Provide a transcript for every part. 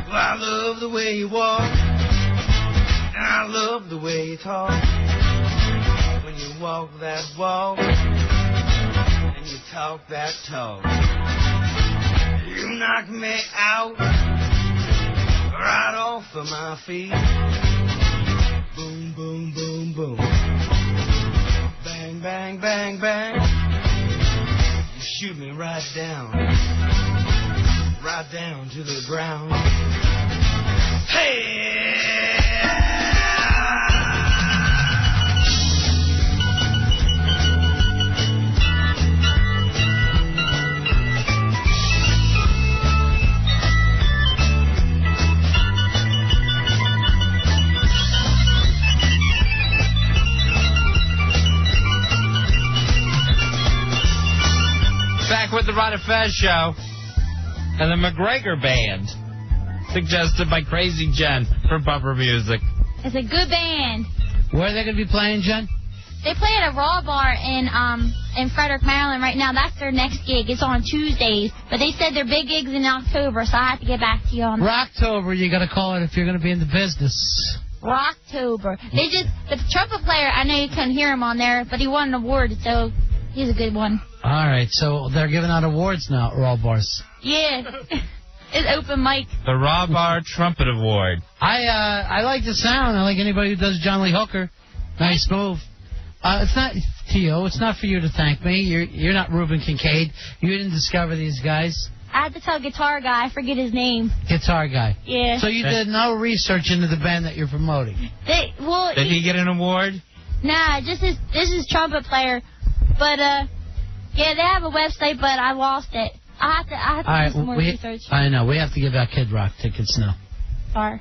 Well, I love the way you walk, and I love the way you talk. When you walk that walk, and you talk that talk, you knock me out, right off of my feet. Boom, boom, boom, boom. Bang, bang, bang, bang. You shoot me right down to the ground. Hey! Back with the Rod and Fez show and the McGregor Band, suggested by Crazy Jen from Bumper Music. It's a good band. Where are they going to be playing, Jen? They play at a Raw Bar in Frederick, Maryland right now. That's their next gig. It's on Tuesdays. But they said their big gig's in October, so I have to get back to you on that. Rocktober, you got to call it if you're going to be in the business. Rocktober. The trumpet player, I know you couldn't hear him on there, but he won an award, so he's a good one. All right, so they're giving out awards now at Raw Bars. Yeah. It's open mic. The Raw Bar Trumpet Award. I like the sound. I like anybody who does John Lee Hooker. Nice move. It's not, T.O., it's not for you to thank me. You're not Reuben Kincaid. You didn't discover these guys. I had to tell Guitar Guy. I forget his name. Guitar Guy. Yeah. So you did no research into the band that you're promoting. Did he get an award? Nah, this is trumpet player. But, yeah, they have a website, but I lost it. I have to do some more research. I know. We have to give out Kid Rock tickets now. Sorry.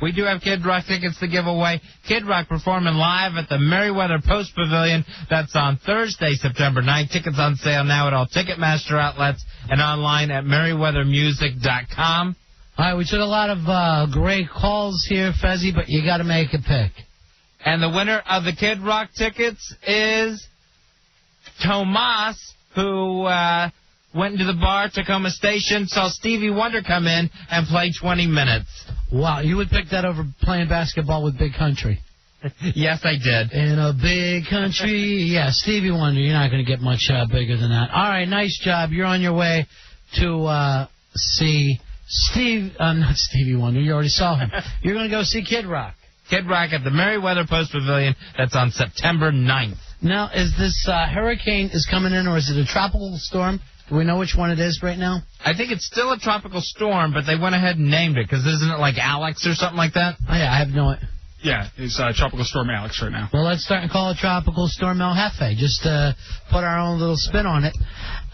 We do have Kid Rock tickets to give away. Kid Rock performing live at the Merriweather Post Pavilion. That's on Thursday, September 9th. Tickets on sale now at all Ticketmaster outlets and online at merriweathermusic.com. All right, we took a lot of great calls here, Fezzy, but you got to make a pick. And the winner of the Kid Rock tickets is Tomas, who went into the bar, Tacoma Station, saw Stevie Wonder come in and play 20 minutes. Wow, you would pick that over playing basketball with Big Country. Yes, I did. In a big country. Yeah, Stevie Wonder, you're not going to get much bigger than that. All right, nice job. You're on your way to see not Stevie Wonder. You already saw him. You're going to go see Kid Rock. Kid Rock at the Merriweather Post Pavilion. That's on September 9th. Now, is this hurricane is coming in, or is it a tropical storm? Do we know which one it is right now? I think it's still a tropical storm, but they went ahead and named it, because isn't it like Alex or something like that? Oh, yeah, I have no idea. Yeah, it's Tropical Storm Alex right now. Well, let's start and call it Tropical Storm El Jefe. Just put our own little spin on it.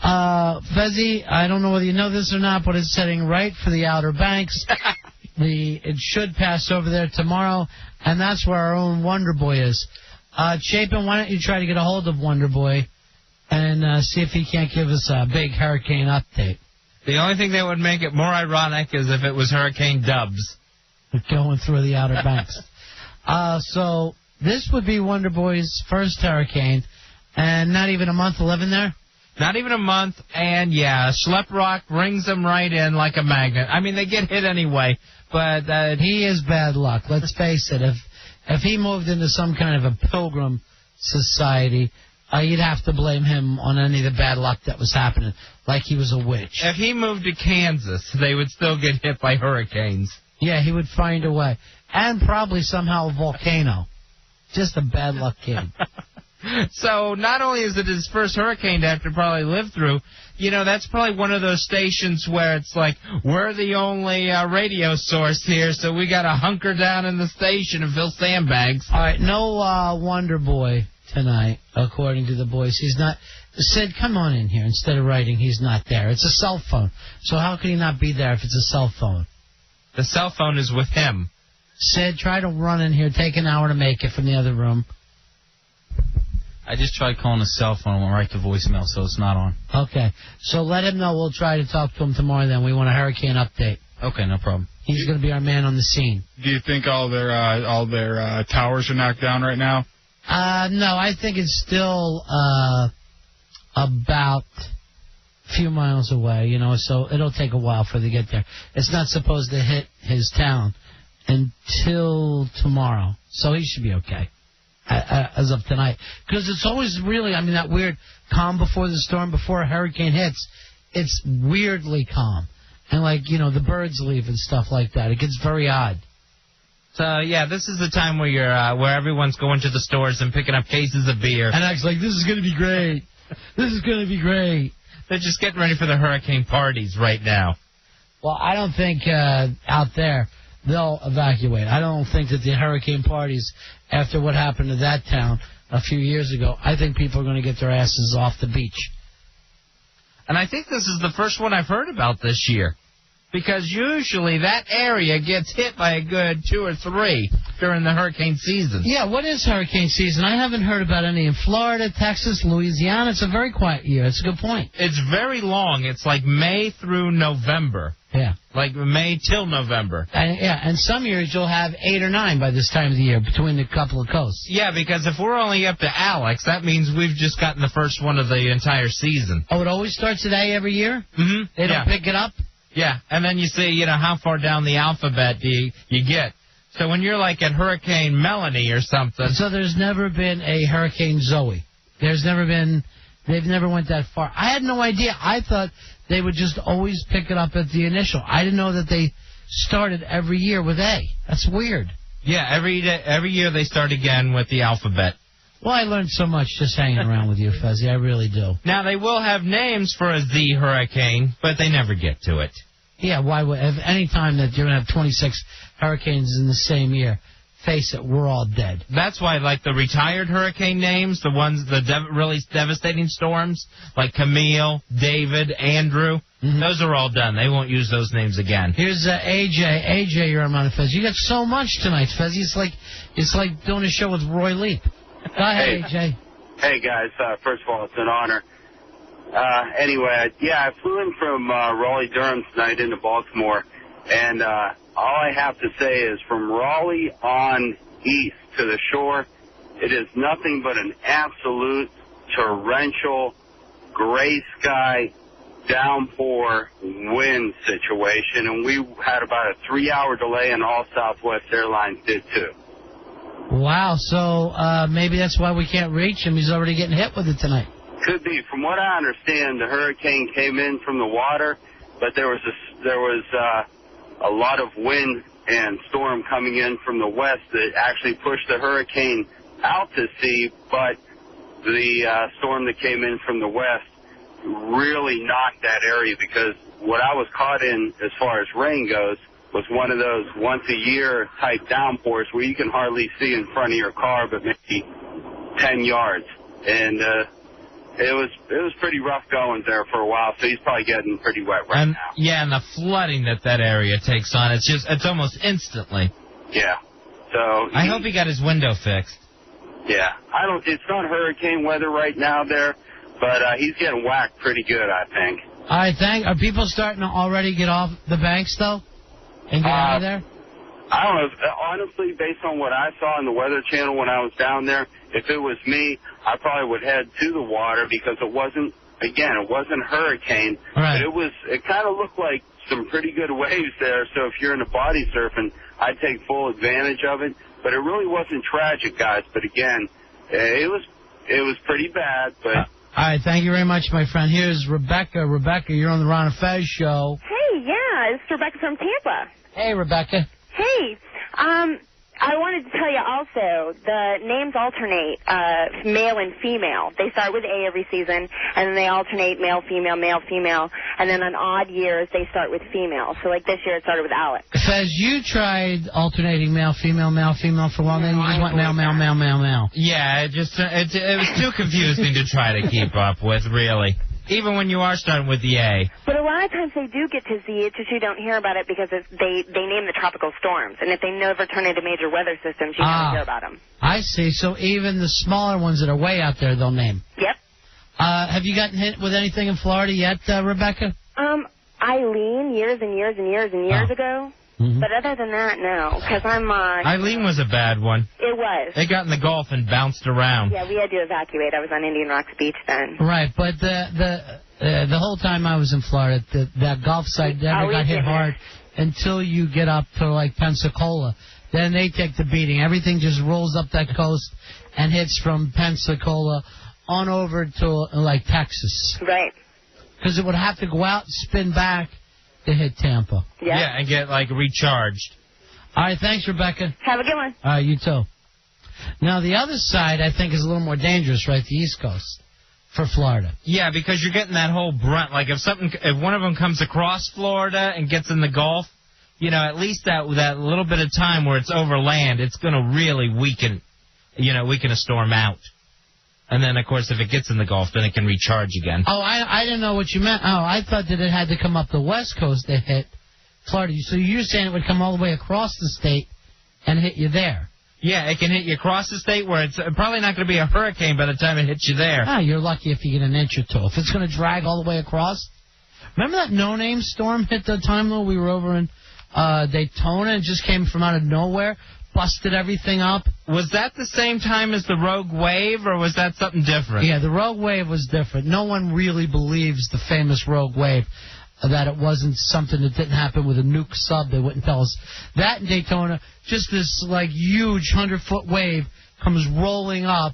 Fezzy, I don't know whether you know this or not, but it's heading right for the Outer Banks. It should pass over there tomorrow, and that's where our own Wonderboy is. Chapin, why don't you try to get a hold of Wonderboy and see if he can't give us a big hurricane update. The only thing that would make it more ironic is if it was Hurricane Dubs. Going through the Outer Banks. So this would be Wonderboy's first hurricane, and not even a month of living there? Not even a month, and yeah, Schlep Rock brings them right in like a magnet. I mean, they get hit anyway, but he is bad luck. Let's face it. If he moved into some kind of a pilgrim society, you'd have to blame him on any of the bad luck that was happening, like he was a witch. If he moved to Kansas, they would still get hit by hurricanes. Yeah, he would find a way. And probably somehow a volcano. Just a bad luck kid. So not only is it his first hurricane to have to probably live through, you know, that's probably one of those stations where it's like, we're the only radio source here, so we got to hunker down in the station and fill sandbags. All right, no Wonderboy tonight, according to the boys. He's not. Sid, come on in here. Instead of writing, he's not there. It's a cell phone. So how could he not be there if it's a cell phone? The cell phone is with him. Sid, try to run in here. Take an hour to make it from the other room. I just tried calling his cell phone and went right to voicemail, so it's not on. Okay. So let him know. We'll try to talk to him tomorrow then. We want a hurricane update. Okay, no problem. He's going to be our man on the scene. Do you think all their towers are knocked down right now? No, I think it's still about few miles away, you know, so it'll take a while for it to get there. It's not supposed to hit his town until tomorrow, so he should be okay as of tonight. Because it's always really, I mean, that weird calm before the storm, before a hurricane hits, it's weirdly calm. And, like, you know, the birds leave and stuff like that. It gets very odd. So, yeah, this is the time where you're where everyone's going to the stores and picking up cases of beer. And acts like, this is going to be great. This is going to be great. They're just getting ready for the hurricane parties right now. Well, I don't think out there they'll evacuate. I don't think that the hurricane parties, after what happened to that town a few years ago, I think people are going to get their asses off the beach. And I think this is the first one I've heard about this year. Because usually that area gets hit by a good 2 or 3 during the hurricane season. Yeah, what is hurricane season? I haven't heard about any in Florida, Texas, Louisiana. It's a very quiet year. It's a good point. It's very long. It's like May through November. Yeah. Like May till November. And some years you'll have 8 or 9 by this time of the year between the couple of coasts. Yeah, because if we're only up to Alex, that means we've just gotten the first one of the entire season. Oh, it always starts at A every year? Mm-hmm. They don't pick it up? Yeah, and then you see, you know, how far down the alphabet do you get. So when you're like at Hurricane Melanie or something. So there's never been a Hurricane Zoe. They've never went that far. I had no idea. I thought they would just always pick it up at the initial. I didn't know that they started every year with A. That's weird. Yeah, every year they start again with the alphabet. Well, I learned so much just hanging around with you, Fezzi. I really do. Now, they will have names for a Z hurricane, but they never get to it. Yeah, why would? If any time that you're going to have 26 hurricanes in the same year, face it, we're all dead. That's why, like, the retired hurricane names, the ones, really devastating storms, like Camille, David, Andrew, those are all done. They won't use those names again. Here's AJ. AJ, you're on Fez. You got so much tonight, Fez. It's like doing a show with Roy Leap. Go ahead, AJ. Hey, guys. First of all, it's an honor. Anyway, I flew in from Raleigh-Durham tonight into Baltimore, and all I have to say is from Raleigh on east to the shore, it is nothing but an absolute torrential, gray sky, downpour, wind situation, and we had about a 3-hour delay, and all Southwest Airlines did too. Wow, so maybe that's why we can't reach him. He's already getting hit with it tonight. Could be. From what I understand, the hurricane came in from the water, but there was a lot of wind and storm coming in from the west that actually pushed the hurricane out to sea, but the storm that came in from the west really knocked that area, because what I was caught in as far as rain goes was one of those once-a-year type downpours where you can hardly see in front of your car but maybe 10 yards. And it was pretty rough going there for a while, so he's probably getting pretty wet right now. Yeah, and the flooding that area takes on, it's almost instantly. Yeah. So I hope he got his window fixed. Yeah. It's not hurricane weather right now there, but he's getting whacked pretty good, I think. All right, are people starting to already get off the banks, though, and get out of there? I don't know. Honestly, based on what I saw on the Weather Channel when I was down there, if it was me, I probably would head to the water, because it wasn't hurricane, right. But it kind of looked like some pretty good waves there, so if you're into body surfing, I'd take full advantage of it. But it really wasn't tragic, guys. But again, it was pretty bad, but... All right, thank you very much, my friend. Here's Rebecca. Rebecca, you're on the Ron and Fez show. Hey, yeah, it's Rebecca from Tampa. Hey, Rebecca. Hey, I wanted to tell you also, the names alternate male and female. They start with A every season, and then they alternate male, female, and then on odd years, they start with female. So, like this year, it started with Alex. Fez, you tried alternating male, female for a while, then you just went male. Yeah, it was too confusing to try to keep up with, really. Even when you are starting with the A. But a lot of times they do get to Z, it's just you don't hear about it because they name the tropical storms. And if they never turn into major weather systems, you never hear about them. I see. So even the smaller ones that are way out there, they'll name. Yep. Have you gotten hit with anything in Florida yet, Rebecca? Eileen, years and years ago. Mm-hmm. But other than that, no, because I'm... Eileen was a bad one. It was. It got in the Gulf and bounced around. Yeah, we had to evacuate. I was on Indian Rocks Beach then. Right, but the The whole time I was in Florida, that Gulf side never got hit hard until you get up to, like, Pensacola. Then they take the beating. Everything just rolls up that coast and hits from Pensacola on over to, like, Texas. Right. Because it would have to go out and spin back to hit Tampa. Yeah, and get, like, recharged. All right, thanks, Rebecca. Have a good one. All right, you too. Now, the other side, I think, is a little more dangerous, right, the East Coast for Florida. Yeah, because you're getting that whole brunt. Like, if one of them comes across Florida and gets in the Gulf, you know, at least that little bit of time where it's over land, it's going to really weaken a storm out. And then, of course, if it gets in the Gulf, then it can recharge again. Oh, I didn't know what you meant. Oh, I thought that it had to come up the West Coast to hit Florida. So you're saying it would come all the way across the state and hit you there. Yeah, it can hit you across the state where it's probably not going to be a hurricane by the time it hits you there. Ah, you're lucky if you get an inch or two. If it's going to drag all the way across. Remember that no-name storm hit the time, though? We were over in Daytona and just came from out of nowhere, busted everything up. Was that the same time as the Rogue Wave, or was that something different? Yeah, the Rogue Wave was different. No one really believes the famous Rogue Wave, that it wasn't something that didn't happen with a nuke sub. They wouldn't tell us. That in Daytona, just this, like, huge 100-foot wave comes rolling up,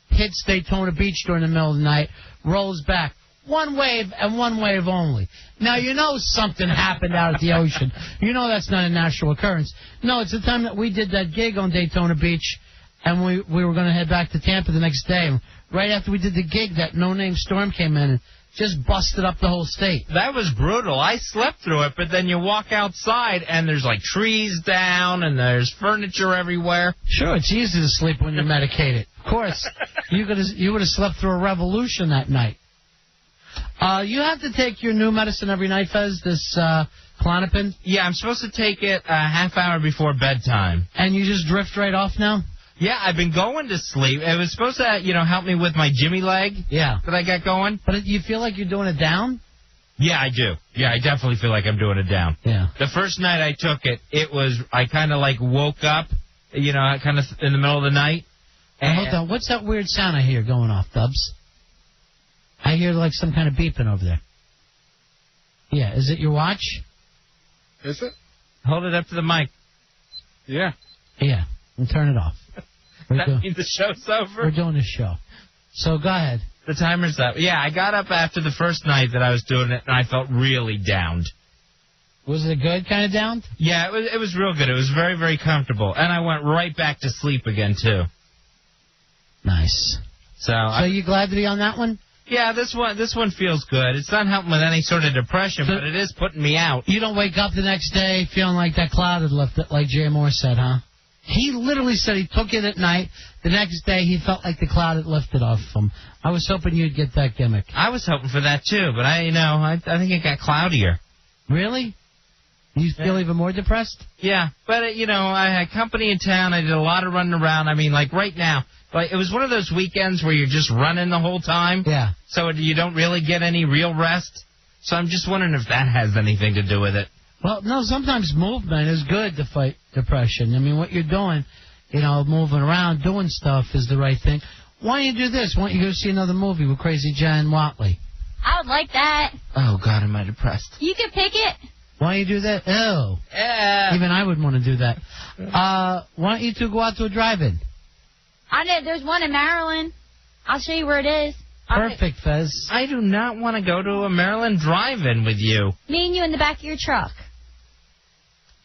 hits Daytona Beach during the middle of the night, rolls back. One wave and one wave only. Now, you know something happened out at the ocean. You know that's not a natural occurrence. No, it's the time that we did that gig on Daytona Beach, and we were going to head back to Tampa the next day. Right after we did the gig, that no-name storm came in and just busted up the whole state. That was brutal. I slept through it, but then you walk outside, and there's, like, trees down, and there's furniture everywhere. Sure, it's easy to sleep when you're medicated. Of course, you would have slept through a revolution that night. You have to take your new medicine every night, Fez, this Clonipin? Yeah, I'm supposed to take it a half hour before bedtime. And you just drift right off now? Yeah, I've been going to sleep. It was supposed to, help me with my Jimmy leg that I got going. But you feel like you're doing it down? Yeah, I do. Yeah, I definitely feel like I'm doing it down. Yeah. The first night I took it, I kind of like woke up, kind of in the middle of the night. And hold on, what's that weird sound I hear going off, Dubs? I hear like some kind of beeping over there. Yeah, is it your watch? Is it? Hold it up to the mic. Yeah. Yeah, and turn it off. That means the show's over? We're doing this show. So go ahead. The timer's up. Yeah, I got up after the first night that I was doing it, and I felt really downed. Was it good kind of downed? Yeah, it was real good. It was very, very comfortable. And I went right back to sleep again, too. Nice. So you glad to be on that one? Yeah, this one feels good. It's not helping with any sort of depression, but it is putting me out. You don't wake up the next day feeling like that cloud had lifted, like Jay Moore said, huh? He literally said he took it at night. The next day he felt like the cloud had lifted off him. I was hoping you'd get that gimmick. I was hoping for that too, but I think it got cloudier. Really? You feel even more depressed? Yeah, but I had company in town. I did a lot of running around. I mean, like right now. Like, it was one of those weekends where you're just running the whole time. Yeah. So you don't really get any real rest. So I'm just wondering if that has anything to do with it. Well, no, sometimes movement is good to fight depression. I mean, what you're doing, moving around, doing stuff is the right thing. Why don't you do this? Why don't you go see another movie with Crazy Jen Watley? I would like that. Oh, God, am I depressed. You can pick it. Why don't you do that? Ew. Yeah. Even I would want to do that. Why don't you two go out to a drive-in? I know there's one in Maryland. I'll show you where it is. Perfect, Fez. I do not want to go to a Maryland drive-in with you. Me and you in the back of your truck.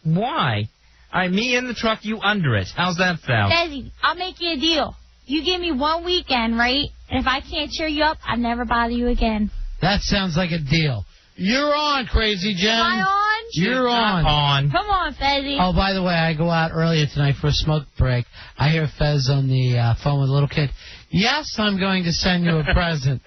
Why? Me in the truck, you under it. How's that sound? Desi, I'll make you a deal. You give me one weekend, right? And if I can't cheer you up, I'll never bother you again. That sounds like a deal. You're on, Crazy Jen. Am I on? You're on. Come on, Fezzy. Oh, by the way, I go out earlier tonight for a smoke break. I hear Fez on the phone with a little kid. Yes, I'm going to send you a present.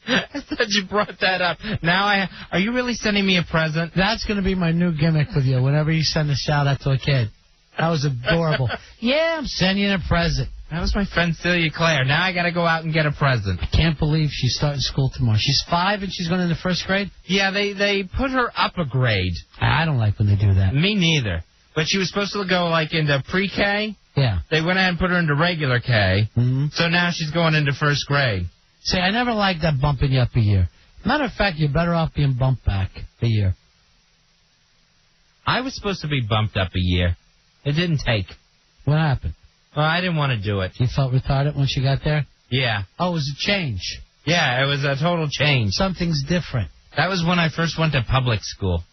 I thought you brought that up. Now, are you really sending me a present? That's going to be my new gimmick with you whenever you send a shout-out to a kid. That was adorable. Yeah, I'm sending you a present. That was my friend Celia Claire. Now I got to go out and get a present. I can't believe she's starting school tomorrow. She's 5 and she's going into first grade? Yeah, they put her up a grade. I don't like when they do that. Me neither. But she was supposed to go, like, into pre-K. Yeah. They went ahead and put her into regular K. Mm-hmm. So now she's going into first grade. See, I never liked that bumping you up a year. Matter of fact, you're better off being bumped back a year. I was supposed to be bumped up a year. It didn't take. What happened? Well, I didn't want to do it. You felt retarded once you got there? Yeah. Oh, it was a change. Yeah, it was a total change. Something's different. That was when I first went to public school.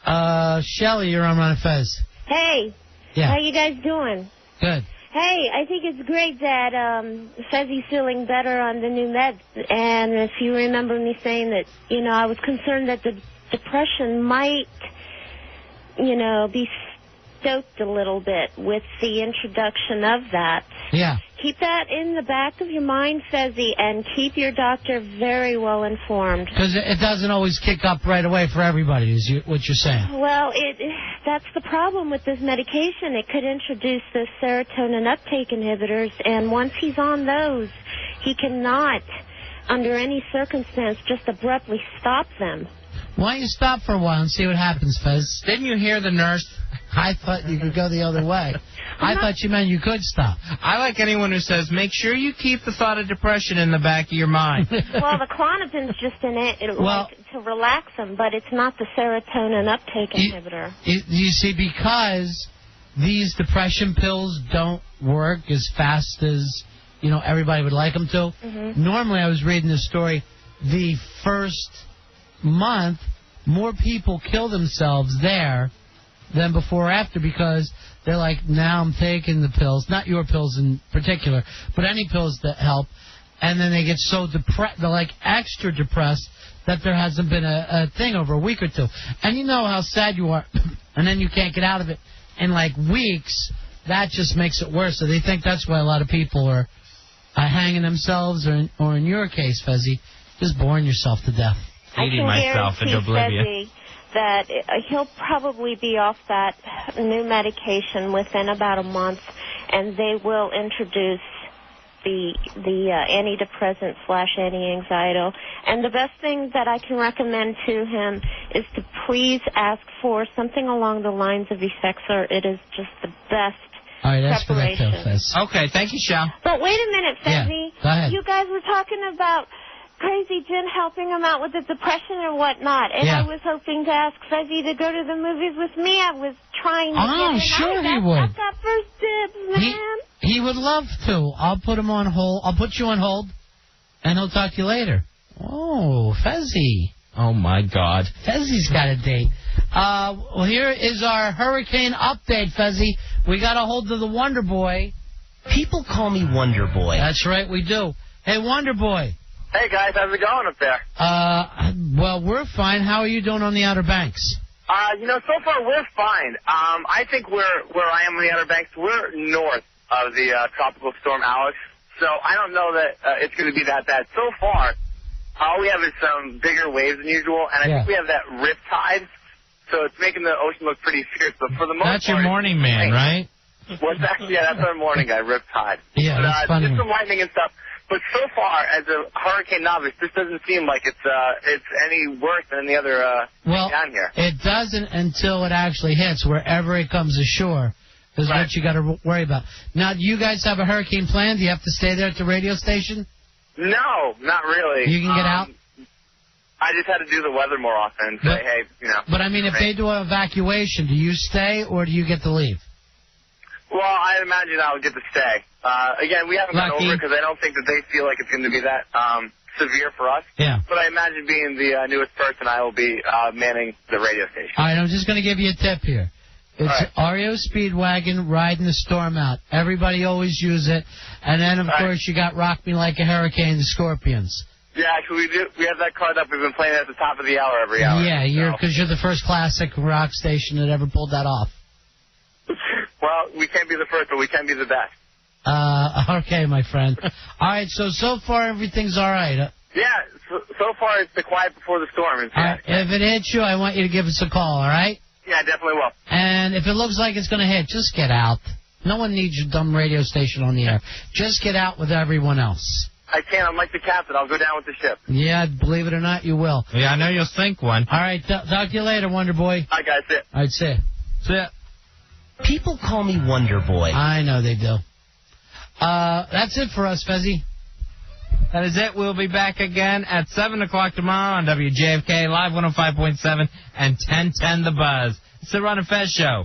Shelly, you're on Ron and Fez. Hey. Yeah. How you guys doing? Good. Hey, I think it's great that Fezzy's feeling better on the new meds. And if you remember me saying that, I was concerned that the depression might, be stoked a little bit with the introduction of that. Yeah. Keep that in the back of your mind, Fezzy, and keep your doctor very well informed. Because it doesn't always kick up right away for everybody, is what you're saying. Well, that's the problem with this medication. It could introduce the serotonin uptake inhibitors, and once he's on those, he cannot, under any circumstance, just abruptly stop them. Why don't you stop for a while and see what happens, Fez? Didn't you hear the nurse? I thought you could go the other way. I thought you meant you could stop. I like anyone who says, make sure you keep the thought of depression in the back of your mind. Well, the Clonipin's just in it to relax them, but it's not the serotonin uptake inhibitor. You see, because these depression pills don't work as fast as, everybody would like them to. Mm-hmm. Normally, I was reading this story, the first month, more people kill themselves there than before or after because they're like, now I'm taking the pills, not your pills in particular, but any pills that help, and then they get so depressed, they're like extra depressed that there hasn't been a thing over a week or two. And you know how sad you are, and then you can't get out of it in like weeks. That just makes it worse. So they think that's why a lot of people are hanging themselves, or in your case, Fezzy, just boring yourself to death. Eating myself into oblivion. Fezzy that he'll probably be off that new medication within about a month, and they will introduce the antidepressant / anti-anxiety. And the best thing that I can recommend to him is to please ask for something along the lines of Effexor. It is just the best. All right, that's for that preparation. too, Fez. Okay, thank you, Shal. But wait a minute, Fezzy. Yeah, go ahead. You guys were talking about Crazy Jen helping him out with the depression or whatnot, and Yeah. I was hoping to ask Fezzy to go to the movies with me. I was trying to get him sure out. he would. I got first dibs, man. He would love to. I'll put him on hold. I'll put you on hold, and he'll talk to you later. Oh, Fezzy. Oh, my God. Fezzy's got a date. Well, here is our hurricane update, Fezzy. We got a hold of the Wonderboy. People call me Wonderboy. That's right, we do. Hey, Wonderboy. Hey, guys, how's it going up there? Well, we're fine. How are you doing on the Outer Banks? So far we're fine. I think where I am on the Outer Banks, we're north of the tropical storm Alex, so I don't know that it's going to be that bad. So far, all we have is some bigger waves than usual, and I think we have that rip tide, so it's making the ocean look pretty fierce. But for the most That's part, your morning man, right? What's that? Yeah, that's our morning guy, rip tide. Yeah, that's funny. Just some lightning and stuff. But so far, as a hurricane novice, this doesn't seem like it's any worse than any other down here. It doesn't until it actually hits wherever it comes ashore. Is what you got to worry about. Now, do you guys have a hurricane plan? Do you have to stay there at the radio station? No, not really. You can get out? I just had to do the weather more often and say, hey, But, I mean, if they do an evacuation, do you stay or do you get to leave? Well, I imagine I'll get to stay. Again, we haven't gone over it because I don't think that they feel like it's going to be that severe for us. Yeah. But I imagine being the newest person, I will be manning the radio station. All right, I'm just going to give you a tip here. It's REO Speedwagon riding the storm out. Everybody always use it. And then, of course, you got Rock Me Like a Hurricane, the Scorpions. Yeah, actually, we have that card up. We've been playing it at the top of the hour every hour. Yeah, because you're the first classic rock station that ever pulled that off. Well, we can't be the first, but we can be the best. Okay, my friend. All right, so far everything's all right. Yeah, so far it's the quiet before the storm. All right, if it hits you, I want you to give us a call, all right? Yeah, I definitely will. And if it looks like it's going to hit, just get out. No one needs your dumb radio station on the air. Just get out with everyone else. I can't. I'm like the captain. I'll go down with the ship. Yeah, believe it or not, you will. Yeah, I know you'll sink one. All right, talk to you later, Wonderboy. All right, guys, see ya. All right, see ya. See ya. People call me Wonderboy. I know they do. That's it for us, Fezzy. That is it. We'll be back again at 7 o'clock tomorrow on WJFK, Live 105.7 and 1010 The Buzz. It's the Ron and Fez Show.